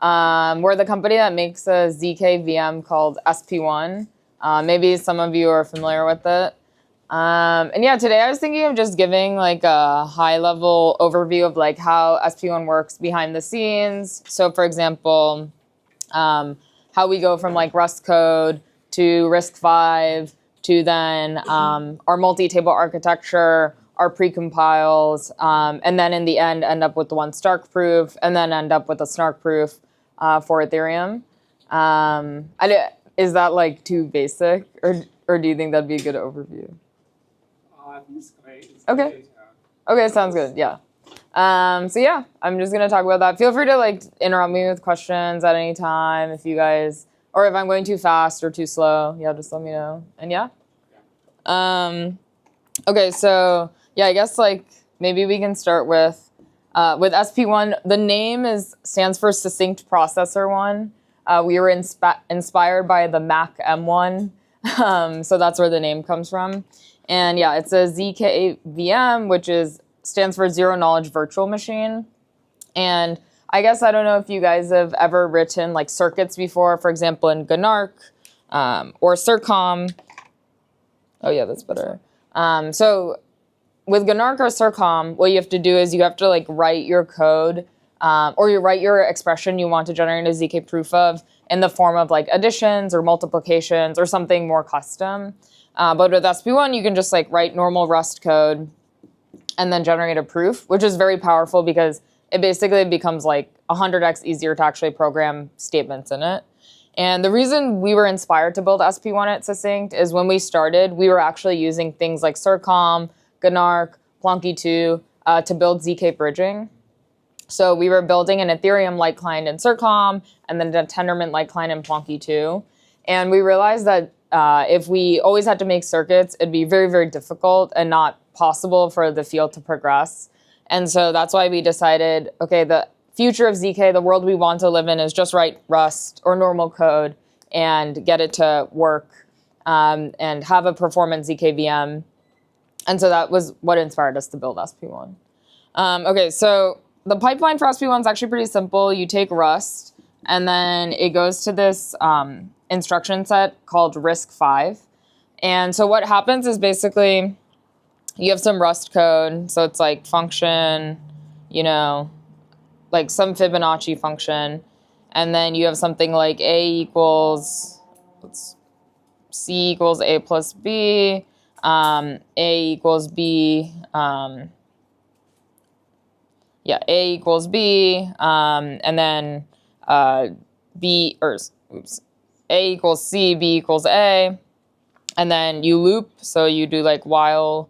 We're the company that makes a ZK VM called SP1. Maybe some of you are familiar with it. And yeah, today I was thinking of just giving like a high-level overview of like how SP1 works behind the scenes. So for example, how we go from like Rust code to RISC-V to then our multi-table architecture, our precompiles, and then in the end up with the one Stark proof, and then end up with a Snark proof for Ethereum. Is that like too basic, or do you think that'd be a good overview? I think it's great. Okay. Great, Okay, sounds good. Yeah. So yeah, I'm just gonna talk about that. Feel free to like interrupt me with questions at any time if you guys, or if I'm going too fast or too slow. Yeah, just let me know. And yeah. Okay, so yeah, I guess like maybe we can start with SP1. The name stands for Succinct Processor 1. We were inspired by the Mac M1, so that's where the name comes from. And yeah, it's a ZK VM, which stands for Zero Knowledge Virtual Machine. And I guess I don't know if you guys have ever written like circuits before, for example, in Gnark or CirCom. Oh yeah, that's better. So with Gnark or CirCom, what you have to do is you have to like write your code or you write your expression you want to generate a ZK proof of in the form of like additions or multiplications or something more custom. But with SP1, you can just like write normal Rust code and then generate a proof, which is very powerful because it basically becomes like 100x easier to actually program statements in it. And the reason we were inspired to build SP1 at Succinct is when we started, we were actually using things like CirCom, Gnark, Plonky2 to build ZK bridging. So we were building an Ethereum-like client in CirCom and then a Tendermint-like client in Plonky2. And we realized that if we always had to make circuits, it'd be very, very difficult and not possible for the field to progress. And so that's why we decided, okay, the future of ZK, the world we want to live in, is just write Rust or normal code and get it to work and have a performant ZK VM. And so that was what inspired us to build SP1. Okay, so the pipeline for SP1 is actually pretty simple. You take Rust, and then it goes to this instruction set called RISC-V. And so what happens is basically you have some Rust code. So it's like function, like some Fibonacci function. And then you have something like C equals A plus B, A equals B, A equals B, and then A equals C, B equals A, and then you loop, so you do like while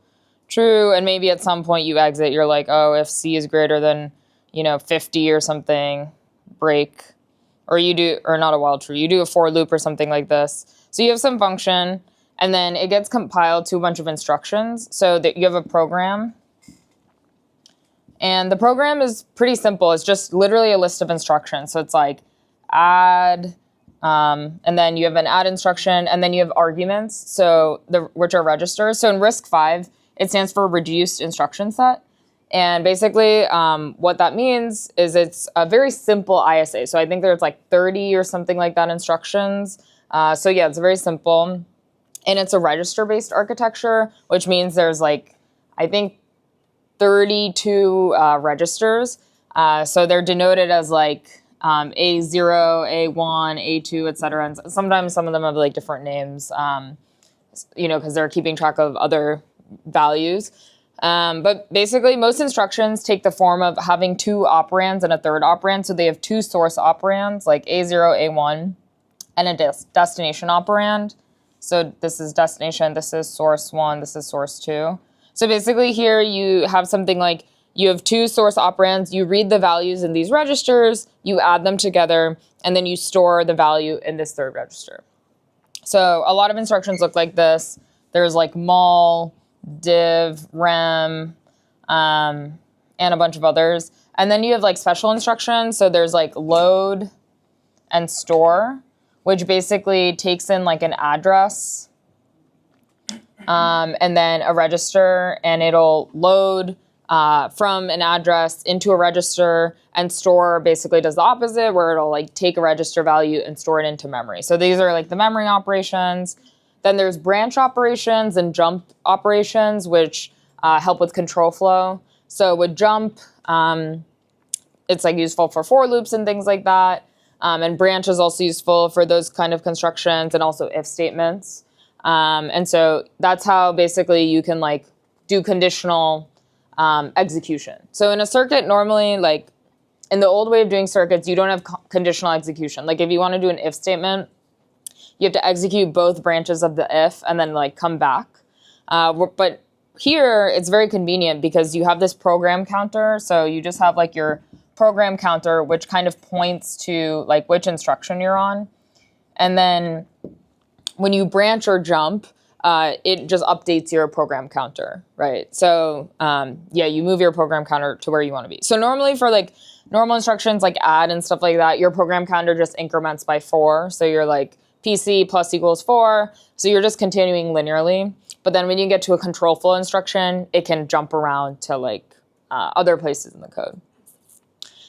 true, and maybe at some point you exit, you're like, oh, if C is greater than, 50 or something, break, or not a while true, you do a for loop or something like this. So you have some function, and then it gets compiled to a bunch of instructions, so that you have a program. And the program is pretty simple. It's just literally a list of instructions. So it's like add, and then you have an add instruction, and then you have arguments, which are registers. So in RISC-V, it stands for reduced instruction set. And basically what that means is it's a very simple ISA. So I think there's like 30 or something like that instructions. So yeah, it's very simple. And it's a register-based architecture, which means there's like, I think, 32 registers. So they're denoted as like A0, A1, A2, etc. And sometimes some of them have like different names, because they're keeping track of other values. But basically, most instructions take the form of having two operands and a third operand. So they have two source operands, like A0, A1, and a destination operand. So this is destination, this is source 1, this is source 2. So basically here you have something like you have two source operands, you read the values in these registers, you add them together, and then you store the value in this third register. So a lot of instructions look like this. There's like mul, div, rem, and a bunch of others. And then you have like special instructions. So there's like load and store, which basically takes in like an address and then a register, and it'll load from an address into a register, and store basically does the opposite, where it'll like take a register value and store it into memory. So these are like the memory operations. Then there's branch operations and jump operations, which help with control flow. So with jump, it's like useful for for loops and things like that. And branch is also useful for those kind of constructions and also if statements. And so that's how basically you can like do conditional execution. So in a circuit, normally, like in the old way of doing circuits, you don't have conditional execution. Like if you want to do an if statement, you have to execute both branches of the if and then like come back. But here it's very convenient because you have this program counter. So you just have like your program counter, which kind of points to like which instruction you're on. And then when you branch or jump, it just updates your program counter, right? So yeah, you move your program counter to where you want to be. So normally for like normal instructions like add and stuff like that, your program counter just increments by 4. So you're like PC plus equals 4. So you're just continuing linearly. But then when you get to a control flow instruction, it can jump around to like other places in the code.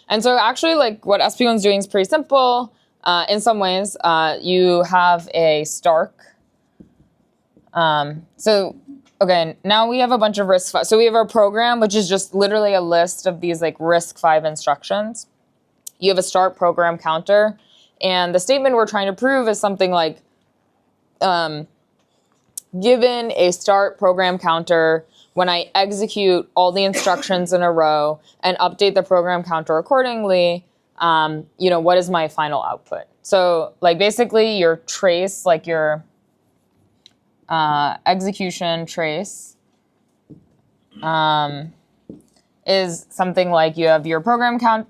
And so actually like what SP1 is doing is pretty simple. In some ways, you have a Stark. So okay, now we have a bunch of RISC-V. So we have our program, which is just literally a list of these like RISC-V instructions. You have a start program counter. And the statement we're trying to prove is something like, given a start program counter, when I execute all the instructions in a row and update the program counter accordingly, what is my final output? So like basically your trace, like your execution trace is something like you have your program counter,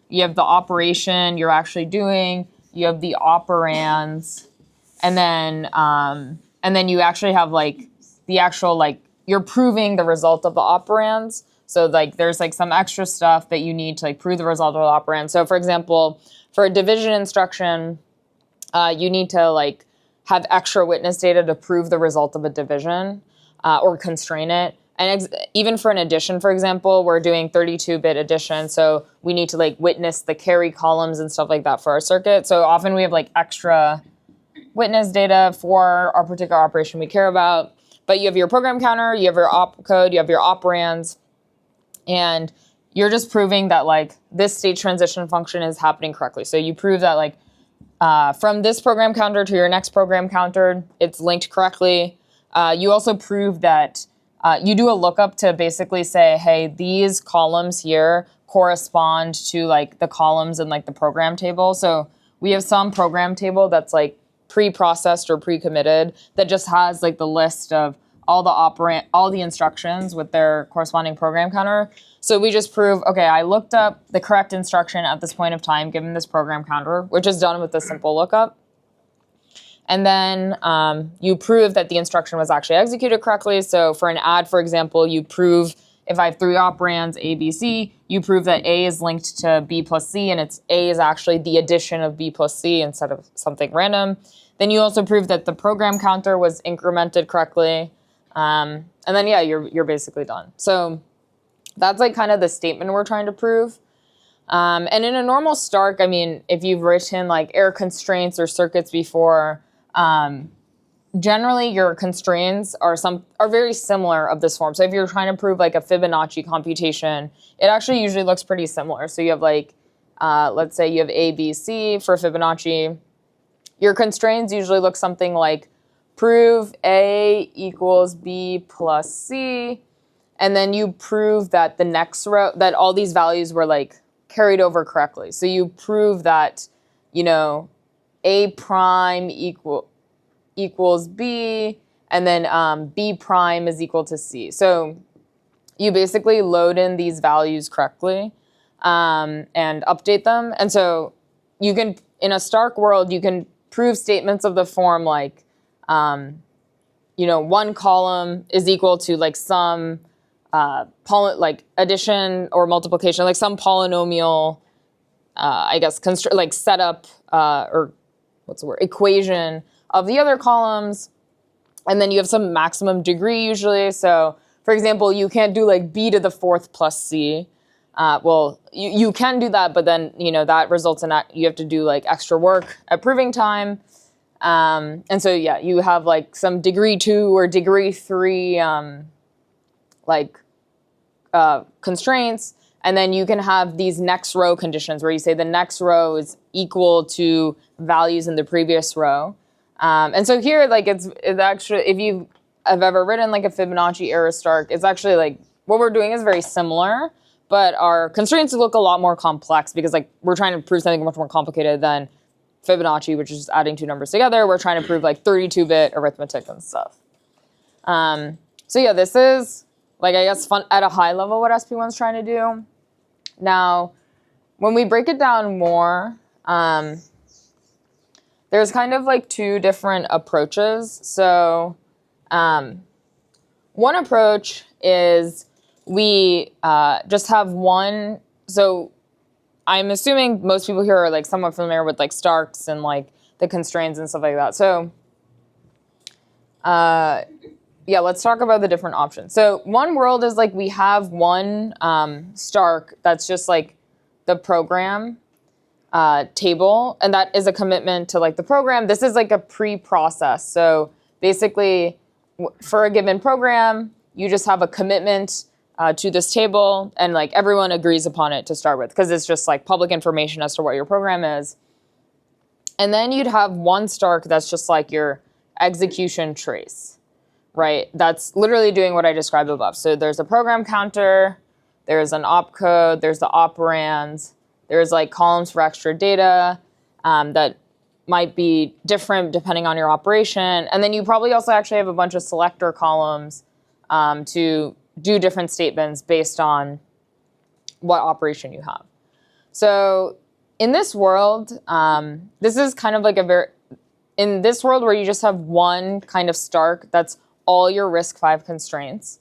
you have the operation you're actually doing, you have the operands, and then you actually have like the actual like you're proving the result of the operands. So like there's like some extra stuff that you need to like prove the result of the operand. So for example, for a division instruction, you need to like have extra witness data to prove the result of a division or constrain it. And even for an addition, for example, we're doing 32-bit addition. So we need to like witness the carry columns and stuff like that for our circuit. So often we have like extra witness data for our particular operation we care about. But you have your program counter, you have your opcode, you have your operands, and you're just proving that like this state transition function is happening correctly. So you prove that like from this program counter to your next program counter, it's linked correctly. You also prove that you do a lookup to basically say, hey, these columns here correspond to like the columns in like the program table. So we have some program table that's like pre-processed or pre-committed that just has like the list of all the instructions with their corresponding program counter. So we just prove, okay, I looked up the correct instruction at this point of time given this program counter, which is done with a simple lookup. And then you prove that the instruction was actually executed correctly. So for an add, for example, you prove if I have 3 operands, A, B, C, you prove that A is linked to B plus C, and A is actually the addition of B plus C instead of something random. Then you also prove that the program counter was incremented correctly. And then, yeah, you're basically done. So that's like kind of the statement we're trying to prove. And in a normal Stark, I mean, if you've written like error constraints or circuits before, generally your constraints are very similar of this form. So if you're trying to prove like a Fibonacci computation, it actually usually looks pretty similar. So you have like, let's say you have A, B, C for Fibonacci. Your constraints usually look something like prove A equals B plus C, and then you prove that the next row, that all these values were like carried over correctly. So you prove that, A prime equals B, and then B prime is equal to C. So you basically load in these values correctly and update them. And so you can, in a Stark world, you can prove statements of the form like, one column is equal to like some like addition or multiplication, like some polynomial, setup or equation of the other columns. And then you have some maximum degree usually. So for example, you can't do like b to the fourth plus c. Well, you can do that, but then, that results in that you have to do like extra work at proving time. And so, yeah, you have like some degree 2 or degree 3 constraints. And then you can have these next row conditions where you say the next row is equal to values in the previous row. And so here, like, it's actually, if you have ever written like a Fibonacci Aroostook, it's actually like what we're doing is very similar, but our constraints look a lot more complex because like we're trying to prove something much more complicated than Fibonacci, which is just adding two numbers together. We're trying to prove like 32-bit arithmetic and stuff. So yeah, this is like, I guess, fun at a high level what SP1 is trying to do. Now, when we break it down more, there's kind of like two different approaches. So one approach is we just have one. So I'm assuming most people here are like somewhat familiar with like Starks and like the constraints and stuff like that. So yeah, let's talk about the different options. So one world is like we have one Stark that's just like the program table, and that is a commitment to like the program. This is like a pre-process. So basically, for a given program, you just have a commitment to this table, and like everyone agrees upon it to start with, because it's just like public information as to what your program is. And then you'd have one Stark that's just like your execution trace, right? That's literally doing what I described above. So there's a program counter, there's an opcode, there's the operands, there's like columns for extra data that might be different depending on your operation. And then you probably also actually have a bunch of selector columns to do different statements based on what operation you have. So in this world, this is kind of like in this world where you just have one kind of Stark that's all your RISC-V constraints,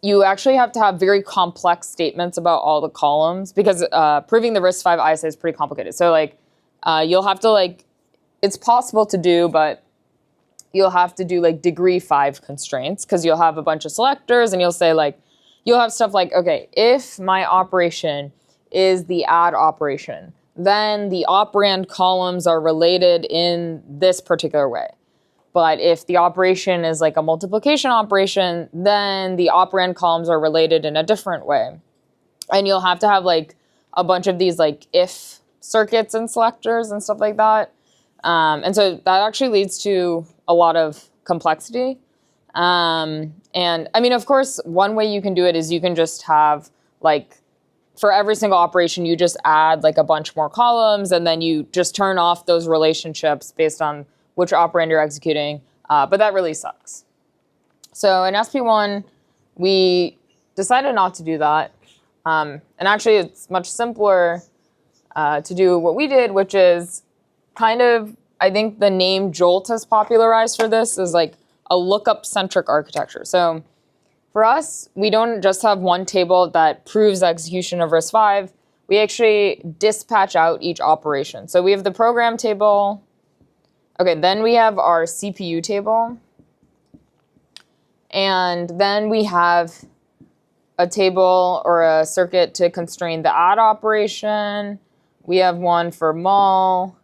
you actually have to have very complex statements about all the columns, because proving the RISC-V ISA is pretty complicated. So like you'll have to like, it's possible to do, but you'll have to do like degree 5 constraints, because you'll have a bunch of selectors and you'll say like, you'll have stuff like, okay, if my operation is the add operation, then the operand columns are related in this particular way. But if the operation is like a multiplication operation, then the operand columns are related in a different way. And you'll have to have like a bunch of these like if circuits and selectors and stuff like that. And so that actually leads to a lot of complexity. And I mean, of course, one way you can do it is you can just have like, for every single operation, you just add like a bunch more columns, and then you just turn off those relationships based on which operand you're executing, but that really sucks. So in SP1, we decided not to do that. And actually, it's much simpler to do what we did, which is kind of, I think the name Jolt has popularized for this is like a lookup-centric architecture. So for us, we don't just have one table that proves execution of RISC-V. We actually dispatch out each operation. So we have the program table. Okay, then we have our CPU table. And then we have a table or a circuit to constrain the add operation. We have one for mul.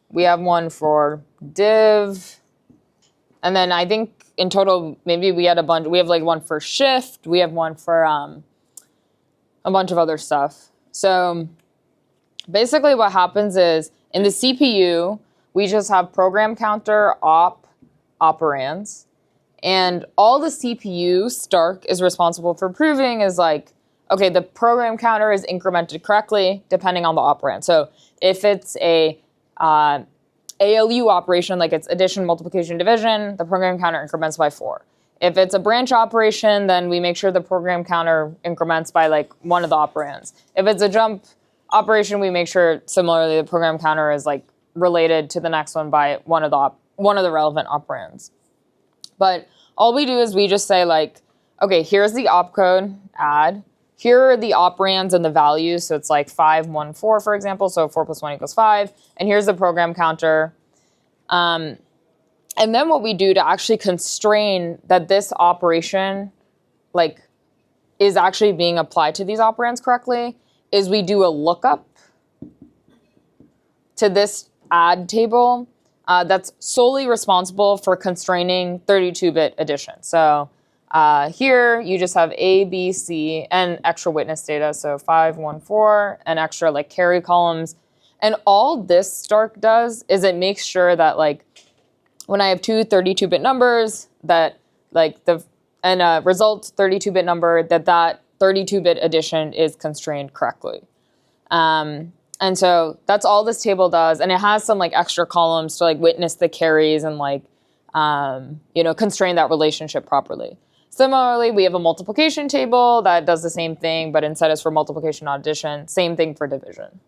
We have one for div. And then I think in total, maybe we had a bunch. We have like one for shift. We have one for a bunch of other stuff. So basically what happens is in the CPU, we just have program counter, operands, and all the CPU Stark is responsible for proving is like, okay, the program counter is incremented correctly depending on the operand. So if it's a ALU operation, like it's addition, multiplication, division, the program counter increments by 4. If it's a branch operation, then we make sure the program counter increments by like one of the operands. If it's a jump operation, we make sure similarly the program counter is like related to the next one by one of the relevant operands. But all we do is we just say like, okay, here's the opcode add. Here are the operands and the values. So it's like 5, 1, 4, for example. So 4 plus 1 equals 5. And here's the program counter. And then what we do to actually constrain that this operation like is actually being applied to these operands correctly is we do a lookup to this add table that's solely responsible for constraining 32-bit addition. So here you just have A, B, C, and extra witness data, so 5, 1, 4, and extra like carry columns. And all this Stark does is it makes sure that like when I have two 32-bit numbers that like result 32-bit number that 32-bit addition is constrained correctly. And so that's all this table does. And it has some like extra columns to like witness the carries and like, constrain that relationship properly. Similarly, we have a multiplication table that does the same thing, but instead it's for multiplication, not addition. Same thing for division.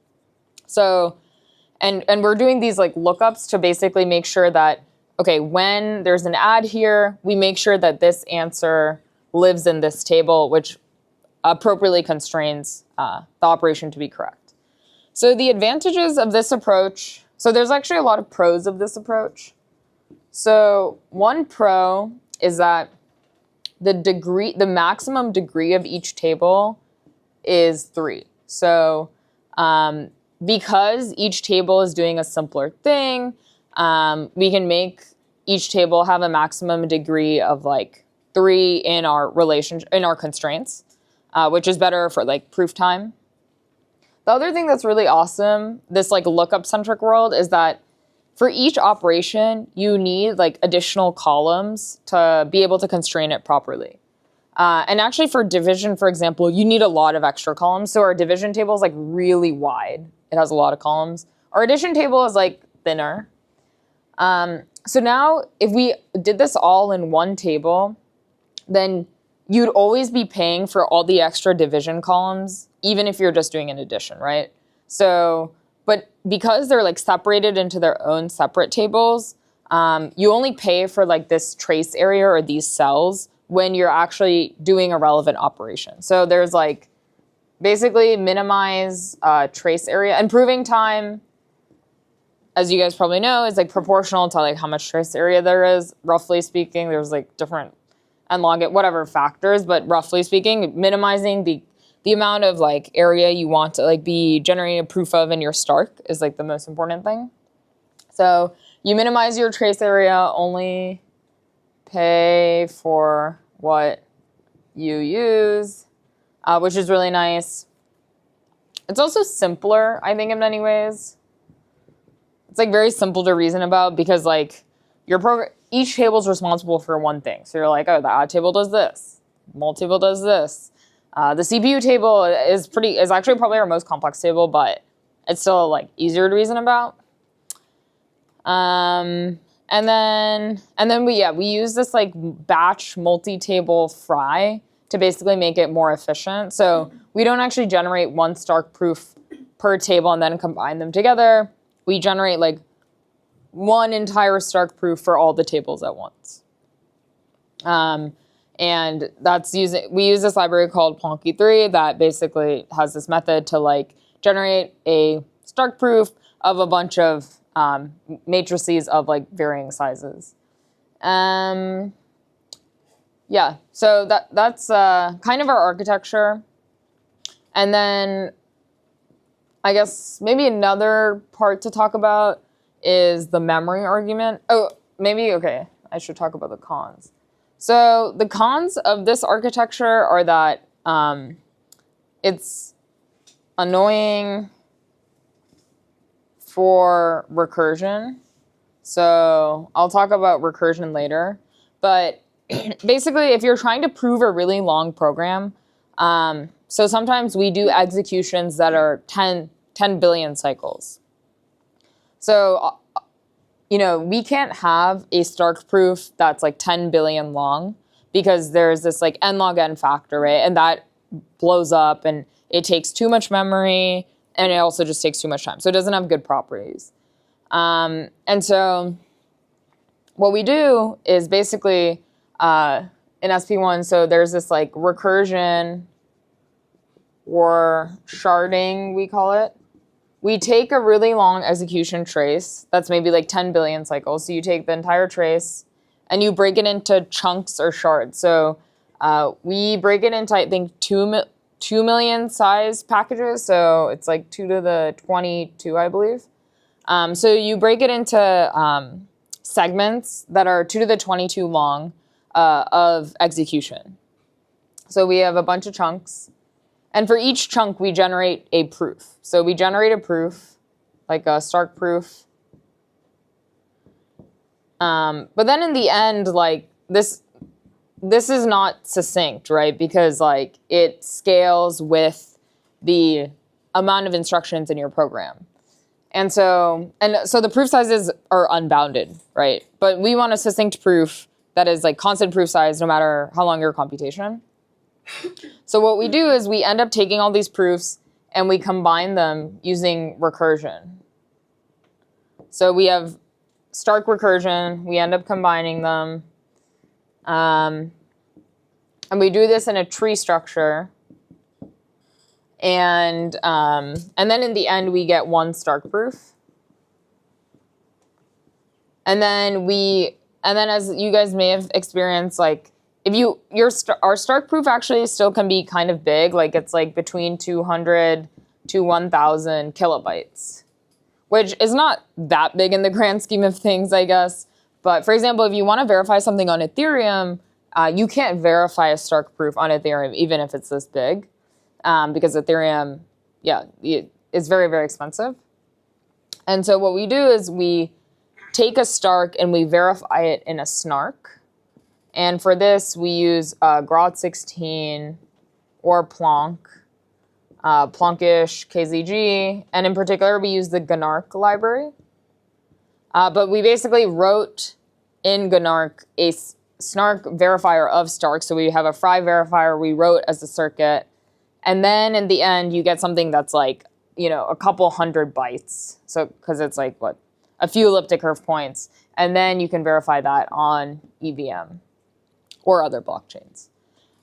So, and we're doing these like lookups to basically make sure that, okay, when there's an add here, we make sure that this answer lives in this table, which appropriately constrains the operation to be correct. So the advantages of this approach, so there's actually a lot of pros of this approach. So one pro is that the maximum degree of each table is 3. So because each table is doing a simpler thing, we can make each table have a maximum degree of like 3 in our constraints, which is better for like proof time. The other thing that's really awesome, this like lookup centric world, is that for each operation, you need like additional columns to be able to constrain it properly. And actually for division, for example, you need a lot of extra columns. So our division table is like really wide. It has a lot of columns. Our addition table is like thinner. So now if we did this all in one table, then you'd always be paying for all the extra division columns, even if you're just doing an addition, right? So, but because they're like separated into their own separate tables, you only pay for like this trace area or these cells when you're actually doing a relevant operation. So there's like basically minimize trace area, and proving time, as you guys probably know, is like proportional to like how much trace area there is. Roughly speaking, there's like different and log it, whatever factors, but roughly speaking, minimizing the amount of like area you want to like be generating a proof of in your Stark is like the most important thing. So you minimize your trace area, only pay for what you use, which is really nice. It's also simpler, I think, in many ways. It's like very simple to reason about because like your program, each table is responsible for one thing. So you're like, oh, the add table does this, multi-table does this. The CPU table is actually probably our most complex table, but it's still like easier to reason about. And then we use this like batch multi-table fry to basically make it more efficient. So we don't actually generate one Stark proof per table and then combine them together. We generate like one entire Stark proof for all the tables at once. And we use this library called Plonky3 that basically has this method to like generate a Stark proof of a bunch of matrices of like varying sizes. So that's kind of our architecture. And then I guess maybe another part to talk about is the memory argument. I should talk about the cons. So the cons of this architecture are that it's annoying for recursion. So I'll talk about recursion later. But basically, if you're trying to prove a really long program, so sometimes we do executions that are 10 billion cycles. So, we can't have a Stark proof that's like 10 billion long because there's this like n log n factor, right? And that blows up and it takes too much memory and it also just takes too much time. So it doesn't have good properties. And so what we do is basically in SP1, so there's this like recursion or sharding, we call it. We take a really long execution trace that's maybe like 10 billion cycles. So you take the entire trace and you break it into chunks or shards. So We break it into, I think, 2 million size packages. So it's like 2 to the 22, I believe. So you break it into segments that are 2 to the 22 long of execution. So we have a bunch of chunks. And for each chunk, we generate a proof. So we generate a proof, like a Stark proof. But then in the end, like this is not succinct, right? Because like it scales with the amount of instructions in your program. And so the proof sizes are unbounded, right? But we want a succinct proof that is like constant proof size no matter how long your computation. So what we do is we end up taking all these proofs and we combine them using recursion. So we have Stark recursion, we end up combining them. And we do this in a tree structure. And then in the end, we get one Stark proof. And then as you guys may have experienced, like our Stark proof actually still can be kind of big. Like it's like between 200 to 1,000 kilobytes, which is not that big in the grand scheme of things, I guess. But for example, if you want to verify something on Ethereum, you can't verify a Stark proof on Ethereum, even if it's this big. Because Ethereum, is very, very expensive. And so what we do is we take a Stark and we verify it in a Snark. And for this, we use Grot16 or Plonk, Plonkish, KZG, and in particular, we use the Gnark library. But we basically wrote in Gnark a Snark verifier of Stark. So we have a Fry verifier we wrote as a circuit. And then in the end, you get something that's like, a couple hundred bytes. So, because it's like, a few elliptic curve points. And then you can verify that on EVM or other blockchains.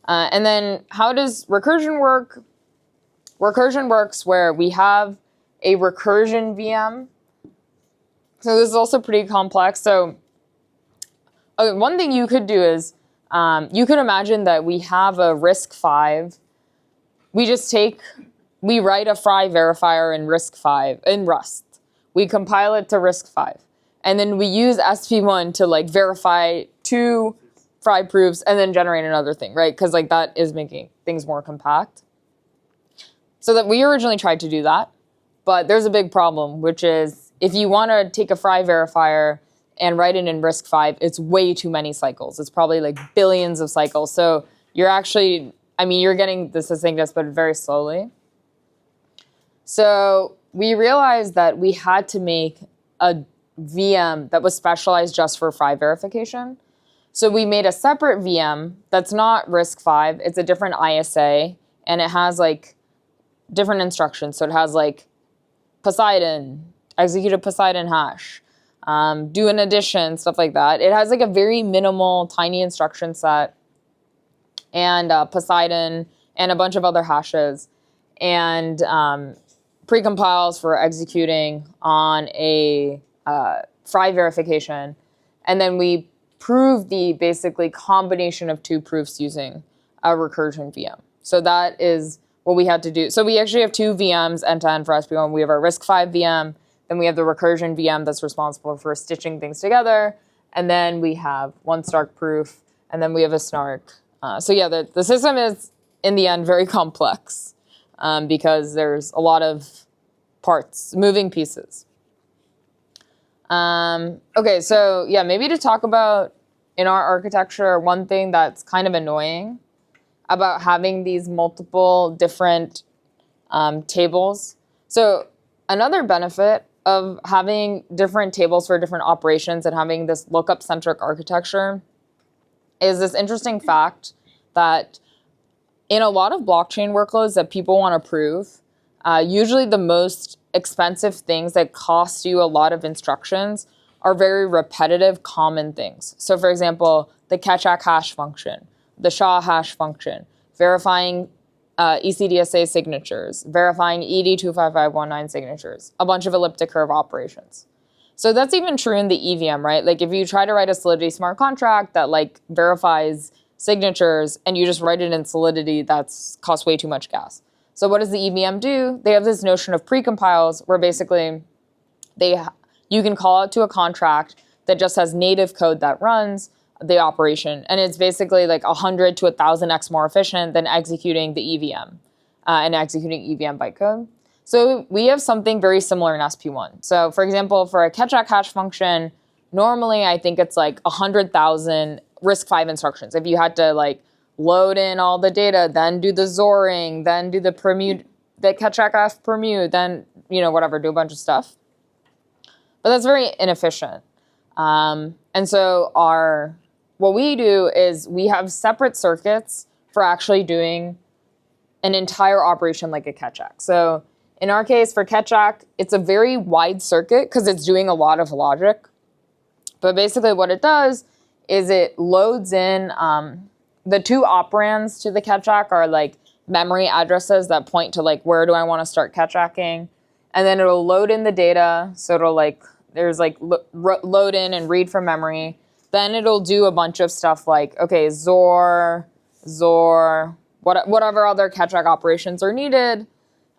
And then how does recursion work? Recursion works where we have a recursion VM. So this is also pretty complex. So one thing you could do is you could imagine that we have a RISC-V. We write a Fry verifier in RISC-V, in Rust. We compile it to RISC-V. And then we use SP1 to like verify 2 Fry proofs and then generate another thing, right? Because like that is making things more compact. So that we originally tried to do that. But there's a big problem, which is if you want to take a Fry verifier and write it in RISC-V, it's way too many cycles. It's probably like billions of cycles. So you're actually, you're getting the succinctness, but very slowly. So we realized that we had to make a VM that was specialized just for Fry verification. So we made a separate VM that's not RISC-V. It's a different ISA, and it has like different instructions. So it has like Poseidon, execute a Poseidon hash, do an addition, stuff like that. It has like a very minimal, tiny instruction set, and Poseidon, and a bunch of other hashes, and precompiles for executing on a Fry verification. And then we prove the basically combination of 2 proofs using a recursion VM. So that is what we had to do. So we actually have 2 VMs end-to-end for SP1. We have our RISC-V VM, then we have the recursion VM that's responsible for stitching things together, and then we have 1 Stark proof, and then we have a Snark. So yeah, the system is, in the end, very complex because there's a lot of parts, moving pieces. Okay, so yeah, maybe to talk about in our architecture, one thing that's kind of annoying about having these multiple different tables. So another benefit of having different tables for different operations and having this lookup-centric architecture is this interesting fact that in a lot of blockchain workloads that people want to prove, usually the most expensive things that cost you a lot of instructions are very repetitive, common things. So for example, the Ketchak hash function, the SHA hash function, verifying ECDSA signatures, verifying ED25519 signatures, a bunch of elliptic curve operations. So that's even true in the EVM, right? Like if you try to write a Solidity smart contract that like verifies signatures and you just write it in Solidity, that's costs way too much gas. So what does the EVM do? They have this notion of precompiles where basically you can call out to a contract that just has native code that runs the operation. And it's basically like 100 to 1,000x more efficient than executing the EVM and executing EVM bytecode. So we have something very similar in SP1. So for example, for a catch hash function, normally I think it's like 100,000 RISC-V instructions. If you had to like load in all the data, then do the XORing, then do the permute, the catch F permute, then, you know, whatever, do a bunch of stuff. But that's very inefficient. And so what we do is we have separate circuits for actually doing an entire operation like a catch. So in our case, for catch, it's a very wide circuit because it's doing a lot of logic. But basically what it does is it loads in, the two operands to the catch are like memory addresses that point to like, where do I want to start catch-acking? And then it'll load in the data. So it'll like, there's like load in and read from memory. Then it'll do a bunch of stuff like, okay, XOR, whatever other catch operations are needed.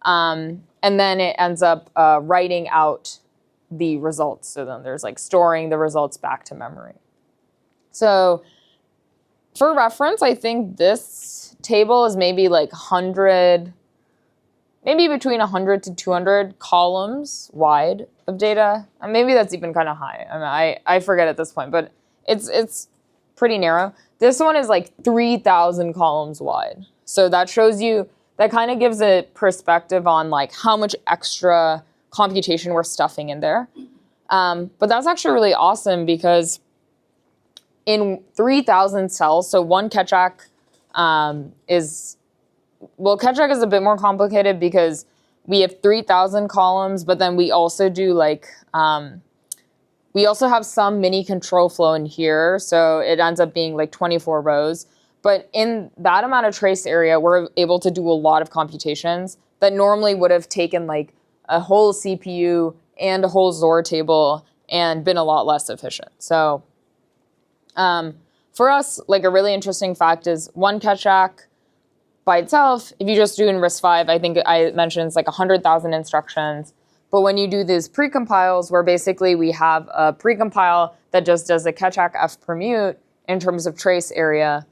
And then it ends up writing out the results. So then there's like storing the results back to memory. So for reference, I think this table is maybe like 100, maybe between 100 to 200 columns wide of data. And maybe that's even kind of high. I mean, I forget at this point, but it's pretty narrow. This one is like 3,000 columns wide. So that shows you, that kind of gives a perspective on like how much extra computation we're stuffing in there. But that's actually really awesome because in 3,000 cells, so one catch is a bit more complicated because we have 3,000 columns, but then we also do like, we also have some mini control flow in here. So it ends up being like 24 rows. But in that amount of trace area, we're able to do a lot of computations that normally would have taken like a whole CPU and a whole XOR table and been a lot less efficient. So for us, like a really interesting fact is one catch by itself, if you just do in RISC-V, I think I mentioned it's like 100,000 instructions. But when you do these precompiles, where basically we have a precompile that just does a catch F permute in terms of trace area,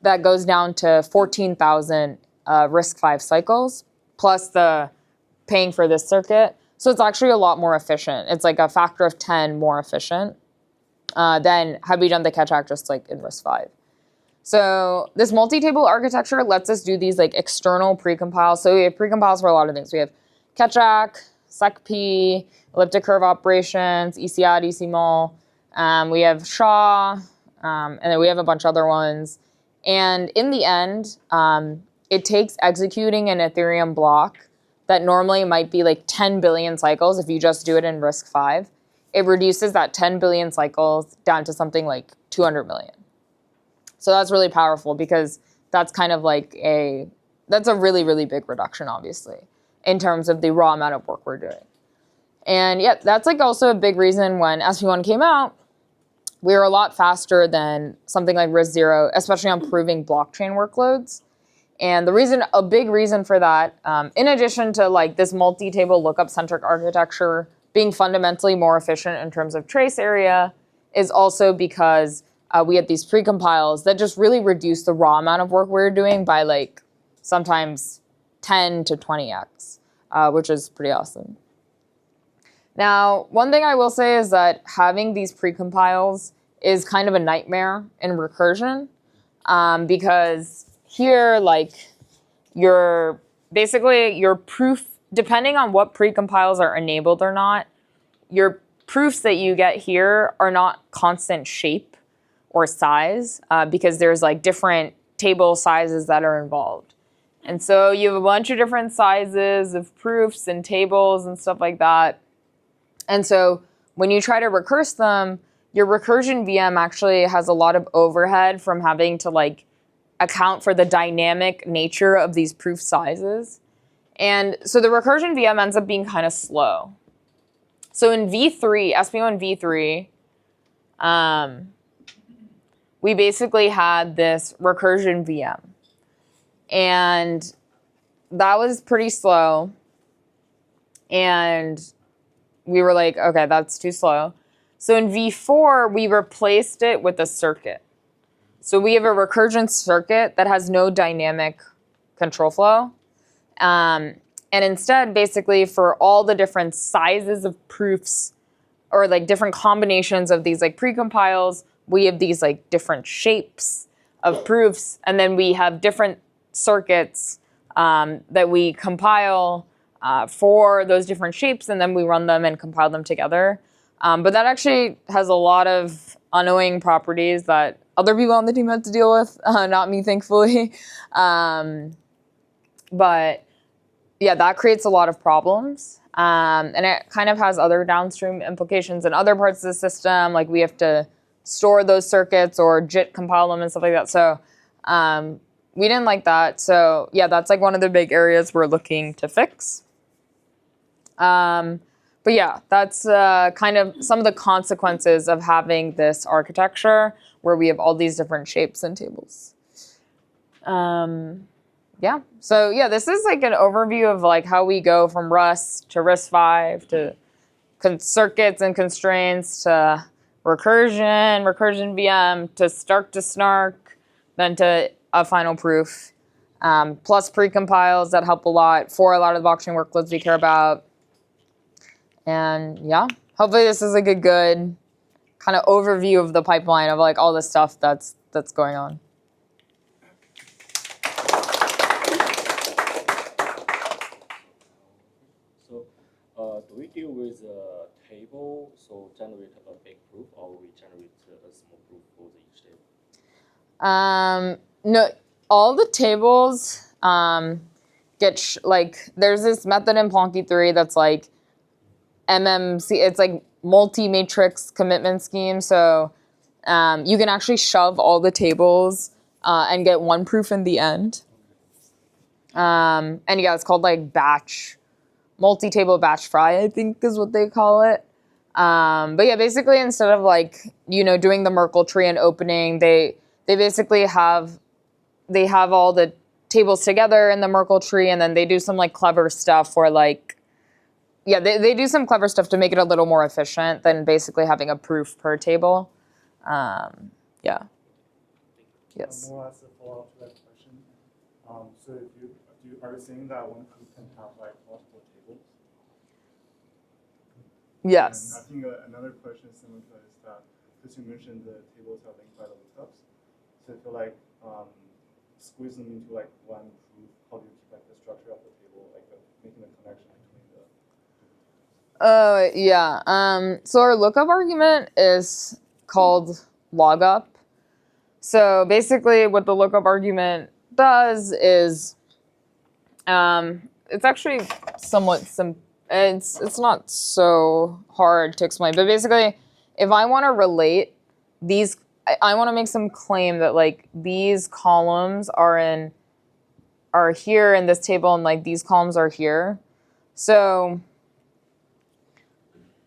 that goes down to 14,000 RISC-V cycles, plus the paying for this circuit. So it's actually a lot more efficient. It's like a factor of 10 more efficient than had we done the catch just like in RISC-V. So this multi-table architecture lets us do these like external precompiles. So we have precompiles for a lot of things. We have catch SecP, elliptic curve operations, ECAD, ECMAL. We have SHA, and then we have a bunch of other ones. And in the end, it takes executing an Ethereum block that normally might be like 10 billion cycles if you just do it in RISC-V. It reduces that 10 billion cycles down to something like 200 million. So that's really powerful because that's kind of like that's a really, really big reduction, obviously, in terms of the raw amount of work we're doing. And yeah, that's like also a big reason when SP1 came out, we were a lot faster than something like RISC-0, especially on proving blockchain workloads. And a big reason for that, in addition to like this multi-table lookup-centric architecture being fundamentally more efficient in terms of trace area, is also because we had these precompiles that just really reduce the raw amount of work we were doing by like sometimes 10 to 20x, which is pretty awesome. Now, one thing I will say is that having these precompiles is kind of a nightmare in recursion, because here, like, your proof, depending on what precompiles are enabled or not, your proofs that you get here are not constant shape or size, because there's like different table sizes that are involved. And so you have a bunch of different sizes of proofs and tables and stuff like that. And so when you try to recurse them, your recursion VM actually has a lot of overhead from having to like account for the dynamic nature of these proof sizes. And so the recursion VM ends up being kind of slow. So in V3, SP1 V3, we basically had this recursion VM. And that was pretty slow. And we were like, okay, that's too slow. So in V4, we replaced it with a circuit. So we have a recursion circuit that has no dynamic control flow. And instead, basically, for all the different sizes of proofs or like different combinations of these like precompiles, we have these like different shapes of proofs. And then we have different circuits that we compile for those different shapes, and then we run them and compile them together. But that actually has a lot of annoying properties that other people on the team had to deal with, not me, thankfully. But yeah, that creates a lot of problems. And it kind of has other downstream implications in other parts of the system. Like we have to store those circuits or JIT compile them and stuff like that. So we didn't like that. So yeah, that's like one of the big areas we're looking to fix. But yeah, that's kind of some of the consequences of having this architecture where we have all these different shapes and tables. Yeah, so yeah, this is like an overview of like how we go from Rust to RISC-V to circuits and constraints to recursion VM to Stark to Snark, then to a final proof, plus precompiles that help a lot for a lot of the blockchain workloads we care about. And yeah, hopefully this is like a good kind of overview of the pipeline of like all the stuff that's going on. So do we deal with a table, so generate a big proof, or we generate a small proof for each table? No, all the tables get like there's this method in Plonky 3 that's like MMC. It's like multi-matrix commitment scheme. So you can actually shove all the tables and get one proof in the end. And yeah, it's called like batch, multi-table batch fry, I think is what they call it. But yeah, basically instead of like, doing the Merkle tree and opening, they basically have all the tables together in the Merkle tree, and then they do some like clever stuff for like, yeah, they do some clever stuff to make it a little more efficient than basically having a proof per table. Yeah. Yes. More as a follow-up to that question. So are you saying that one proof can have like multiple tables? Yes. And I think another question similar to that is that, because you mentioned the tables are linked by the lookups, so I feel like squeeze them into like one proof, how do you keep like the structure of the table, like making the connection between the yeah. So our lookup argument is called logup. So basically what the lookup argument does is it's actually somewhat it's not so hard to explain, but basically if I want to relate these, I want to make some claim that like these columns are here in this table and like these columns are here. So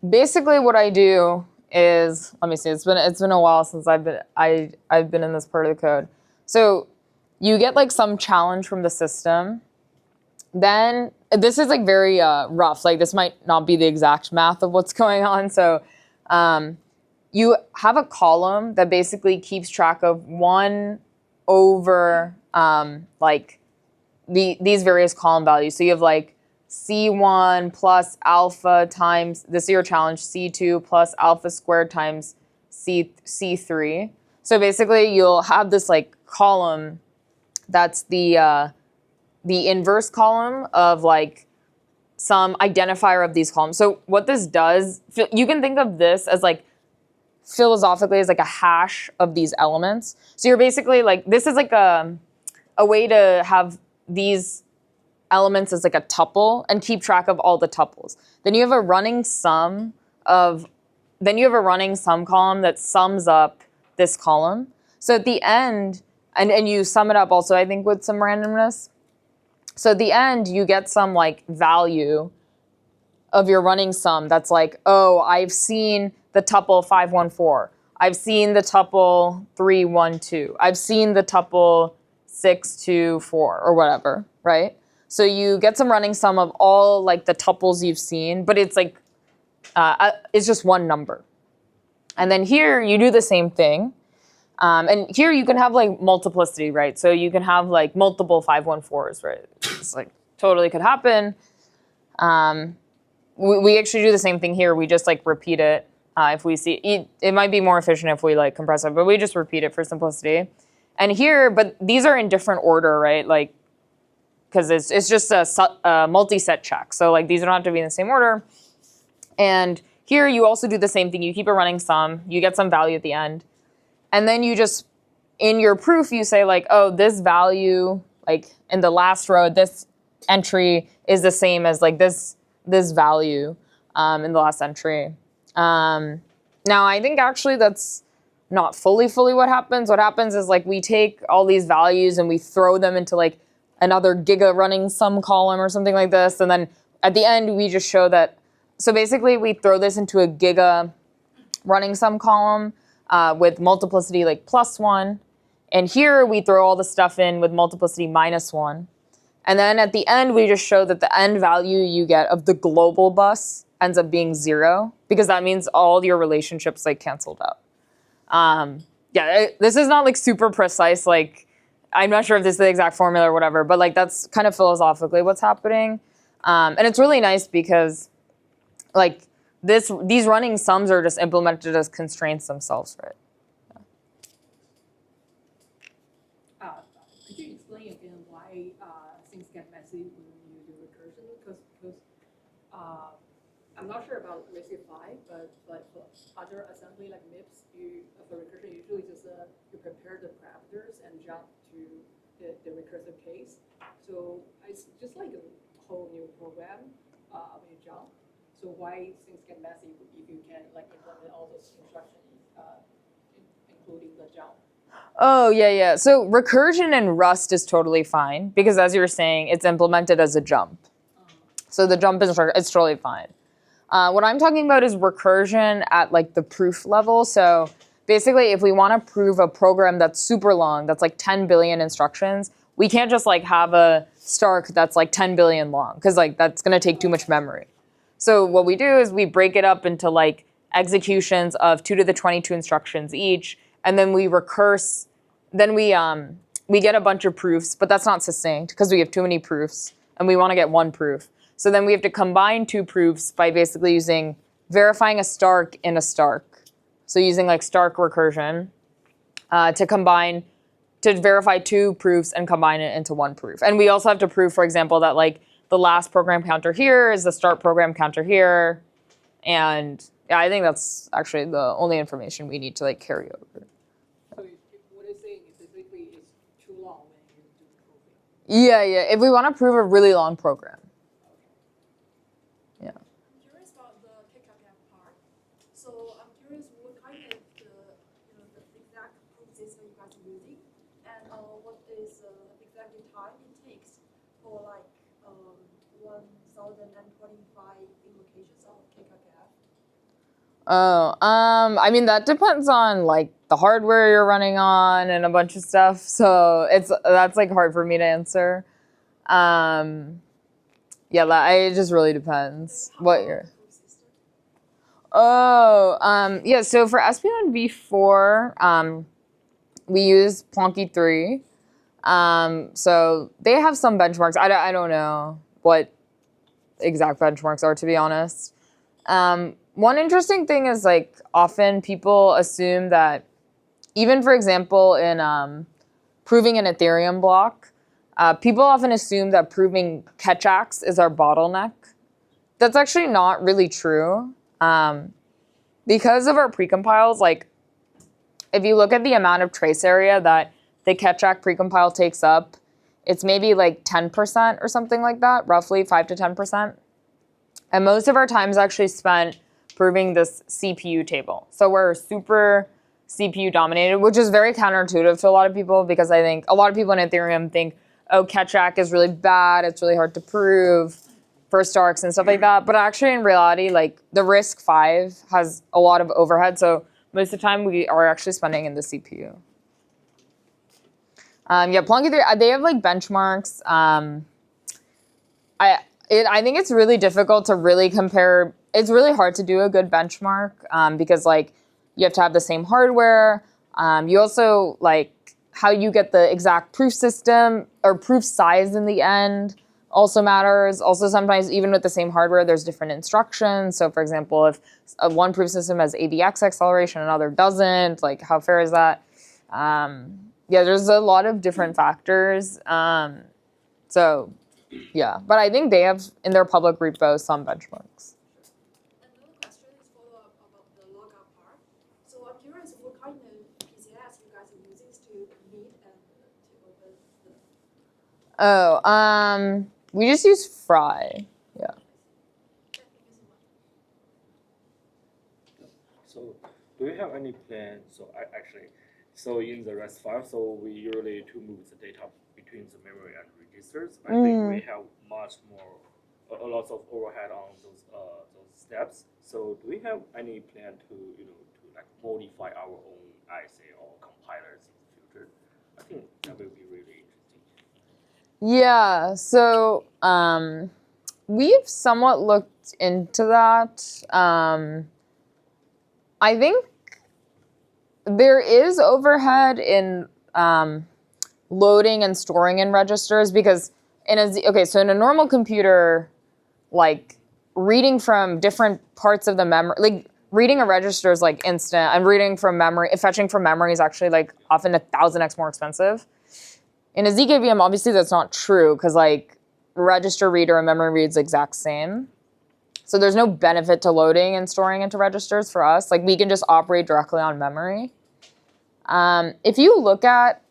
basically what I do is, let me see, it's been a while since I've been in this part of the code. So you get like some challenge from the system. Then this is like very rough. Like this might not be the exact math of what's going on. So you have a column that basically keeps track of 1 over like these various column values. So you have like C1 plus alpha times, this is your challenge, C2 plus alpha squared times C3. So basically you'll have this like column that's the inverse column of like some identifier of these columns. So what this does, you can think of this as like philosophically as like a hash of these elements. So you're basically like, this is like a way to have these elements as like a tuple and keep track of all the tuples. Then you have a running sum column that sums up this column. So at the end, and you sum it up also, I think, with some randomness. So at the end, you get some like value of your running sum that's like, oh, I've seen the tuple 514, I've seen the tuple 3, 1, 2. I've seen the tuple 6, 2, 4, or whatever, right? So you get some running sum of all like the tuples you've seen, but it's like, it's just one number. And then here you do the same thing. And here you can have like multiplicity, right? So you can have like multiple 514s, right? It's like totally could happen. We actually do the same thing here. We just like repeat it. If we see it might be more efficient if we like compress it, but we just repeat it for simplicity. And here, but these are in different order, right? Like, because it's just a multi-set check. So like these don't have to be in the same order. And here you also do the same thing. You keep a running sum. You get some value at the end. And then you just, in your proof, you say like, oh, this value, like in the last row, this entry is the same as like this value in the last entry. Now, I think actually that's not fully what happens. What happens is like we take all these values and we throw them into like another giga running sum column or something like this. And then at the end, we just show that. So basically, we throw this into a giga running sum column with multiplicity like +1. And here we throw all the stuff in with multiplicity -1. And then at the end, we just show that the end value you get of the global bus ends up being 0, because that means all your relationships like canceled out. This is not like super precise. Like, I'm not sure if this is the exact formula or whatever, but like that's kind of philosophically what's happening. And it's really nice because like these running sums are just implemented as constraints themselves, right? Could you explain again why things get messy when you do recursion? Because I'm not sure about receive 5, but for other assembly like MIPS, for recursion usually just you prepare the parameters and jump to the recursive case. So it's just like a whole new program when you jump. So why things get messy if you can like implement all those instructions, including the jump? Oh, yeah. So recursion in Rust is totally fine because, as you were saying, it's implemented as a jump. So the jump is totally fine. What I'm talking about is recursion at like the proof level. So basically, if we want to prove a program that's super long, that's like 10 billion instructions, we can't just like have a Stark that's like 10 billion long because like that's going to take too much memory. So what we do is we break it up into like executions of 2 to the 22 instructions each, and then we recurse. Then we get a bunch of proofs, but that's not succinct because we have too many proofs, and we want to get one proof. So then we have to combine 2 proofs by basically verifying a Stark in a Stark. So using like Stark recursion to verify 2 proofs and combine it into 1 proof. And we also have to prove, for example, that like the last program counter here is the start program counter here. And yeah, I think that's actually the only information we need to like carry over. So what it's saying is basically it's too long when you do the proving. Yeah. If we want to prove a really long program. Yeah. I'm curious about the KKF part. So I'm curious what kind of the exact proof system you guys are using, and what is exactly time it takes for like 1,025 invocations of KKF. Oh, I mean that depends on like the hardware you're running on and a bunch of stuff. So that's like hard for me to answer. It just really depends what you're. Yeah. So for SP1 v4, we use Plonky 3. So they have some benchmarks. I don't know what exact benchmarks are, to be honest. One interesting thing is like often people assume that even, for example, in proving an Ethereum block, people often assume that proving Ketchax is our bottleneck. That's actually not really true. Because of our precompiles, like if you look at the amount of trace area that the Ketchax precompile takes up, it's maybe like 10% or something like that, roughly 5 to 10%. And most of our time is actually spent proving this CPU table. So we're super CPU dominated, which is very counterintuitive to a lot of people because I think a lot of people in Ethereum think, oh, Ketchax is really bad, it's really hard to prove for Starks and stuff like that. But actually in reality, like the RISC-V has a lot of overhead. So most of the time we are actually spending in the CPU. Yeah, Plonky 3, they have like benchmarks. I think it's really difficult to really compare. It's really hard to do a good benchmark because like you have to have the same hardware. You also like how you get the exact proof system or proof size in the end also matters. Also, sometimes even with the same hardware, there's different instructions. So, for example, if one proof system has AVX acceleration, another doesn't, like how fair is that? Yeah, there's a lot of different factors. So, yeah, but I think they have in their public repo some benchmarks. Another question is follow up about the logout part. So I'm curious what kind of PCS you guys are using to meet and to open the. Oh, we just use Fry. Yeah. Thank you so much. So, do you have any plan? So in the REST file, so we usually to move the data between the memory and registers. I think we have much more, a lot of overhead on those steps. So, do we have any plan to to like modify our own ISA or compilers in the future? I think that will be really interesting. Yeah, so we've somewhat looked into that. I think there is overhead in loading and storing in registers because in a normal computer, like reading from different parts of the memory, like reading a register is like instant, and reading from memory, fetching from memory is actually like often 1,000x more expensive. In a ZKVM, obviously that's not true because like register reader and memory read is the exact same. So there's no benefit to loading and storing into registers for us. Like we can just operate directly on memory. If you look at